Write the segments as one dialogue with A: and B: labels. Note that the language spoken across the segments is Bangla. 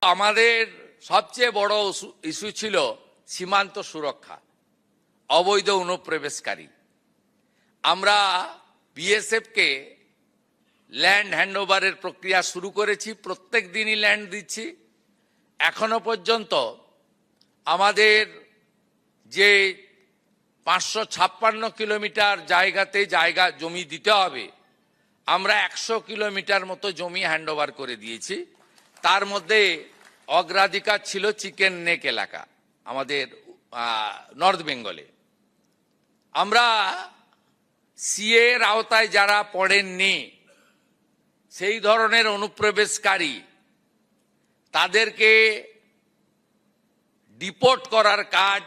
A: আমাদের সবচেয়ে বড় ইস্যু ছিল সীমান্ত সুরক্ষা, অবৈধ অনুপ্রবেশকারী। আমরা বিএসএফকে ল্যান্ড হ্যান্ডওভারের প্রক্রিয়া শুরু করেছি, প্রত্যেক দিনই ল্যান্ড দিচ্ছি। এখনো পর্যন্ত আমাদের যে 556 কিলোমিটার জায়গাতে জমি দিতে হবে, আমরা 100 কিলোমিটার মতো জমি হ্যান্ডওভার করে দিয়েছি। তার মধ্যে অগ্রাধিকার ছিল চিকেন নেক এলাকা, আমাদের নর্থ বেঙ্গলে। আমরা সিএ এর আওতায় যারা পড়েননি, সেই ধরনের অনুপ্রবেশকারী, তাদেরকে ডিপোর্ট করার কাজ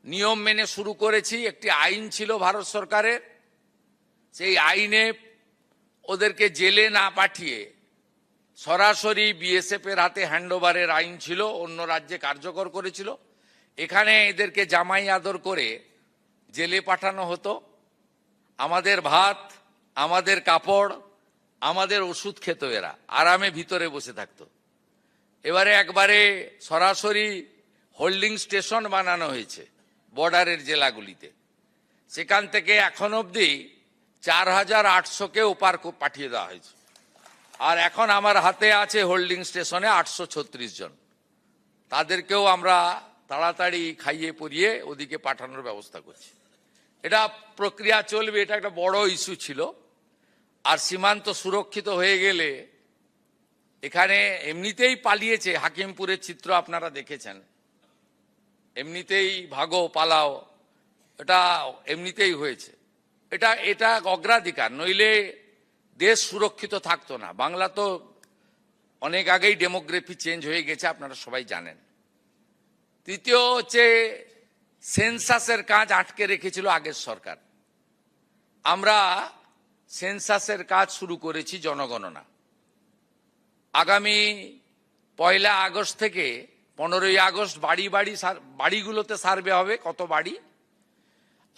A: নিয়ম মেনে শুরু করেছি। একটি আইন ছিল ভারত সরকারের, সেই আইনে ওদেরকে জেলে না পাঠিয়ে সরাসরি বিএসএফ এর হাতে হ্যান্ডওভারের আইন ছিল, অন্য রাজ্যে কার্যকর করেছিল। এখানে এদেরকে জামাই আদর করে জেলে পাঠানো হতো। আমাদের ভাত, আমাদের কাপড়, আমাদের ওষুধ খেত, এরা আরামে ভিতরে বসে থাকতো। এবারে একবারে সরাসরি হোল্ডিং স্টেশন বানানো হয়েছে বর্ডারের জেলাগুলিতে। সেখান থেকে এখন অবধি 4800-কে ওপার পাঠিয়ে দেওয়া হয়েছে। আর এখন আমার হাতে আছে হোল্ডিং স্টেশনে 836 জন। তাদেরকেও আমরা তাড়াতাড়ি খাইয়ে পরিয়ে ওদিকে পাঠানোর ব্যবস্থা করছি। এটা প্রক্রিয়া চলবে, এটা একটা বড় ইস্যু ছিল। আর সীমান্ত সুরক্ষিত হয়ে গেলে, এখানে এমনিতেই পালিয়েছে, হাকিমপুরের চিত্র আপনারা দেখেছেন, এমনিতেই ভাগো পালাও, এটা এমনিতেই হয়েছে। এটা অগ্রাধিকার, নইলে দেশ সুরক্ষিত থাকতো না। বাংলা তো অনেক আগেই ডেমোগ্রাফি চেঞ্জ হয়ে গেছে, আপনারা সবাই জানেন। তৃতীয় হচ্ছে সেন্সাসের কাজ আটকে রেখেছিল আগের সরকার। আমরা সেন্সাসের কাজ শুরু করেছি, জনগণনা। আগামী 1 আগস্ট থেকে 15 আগস্ট বাড়িগুলোতে সার্ভে হবে, কত বাড়ি।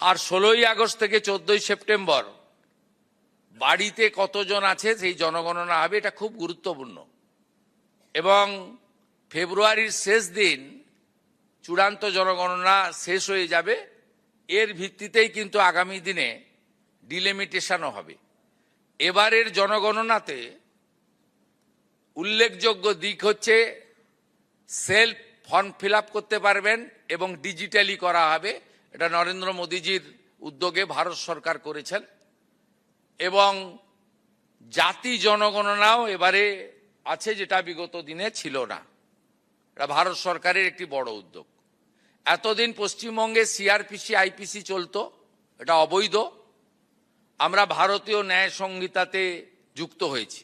A: আর 16 আগস্ট থেকে 14 সেপ্টেম্বর বাড়িতে কতজন আছে সেই জনগণনা হবে। এটা খুব গুরুত্বপূর্ণ। এবং ফেব্রুয়ারির শেষ দিন চূড়ান্ত জনগণনা শেষ হয়ে যাবে। এর ভিত্তিতেই কিন্তু আগামী দিনে ডিলিমিটেশনও হবে। এবারের জনগণনাতে উল্লেখযোগ্য দিক হচ্ছে সেলফ ফর্ম ফিল আপ করতে পারবেন এবং ডিজিটালি করা হবে। এটা নরেন্দ্র মোদীজির উদ্যোগে ভারত সরকার করেছেন। এবং জাতি জনগণনাও এবারে আছে, যেটা বিগত দিনে ছিল না। এটা ভারত সরকারের একটি বড় উদ্যোগ। এতদিন পশ্চিমবঙ্গে সিআরপিসি আইপিসি চলতো, এটা অবৈধ। আমরা ভারতীয় ন্যায় সংহিতাতে যুক্ত হয়েছি।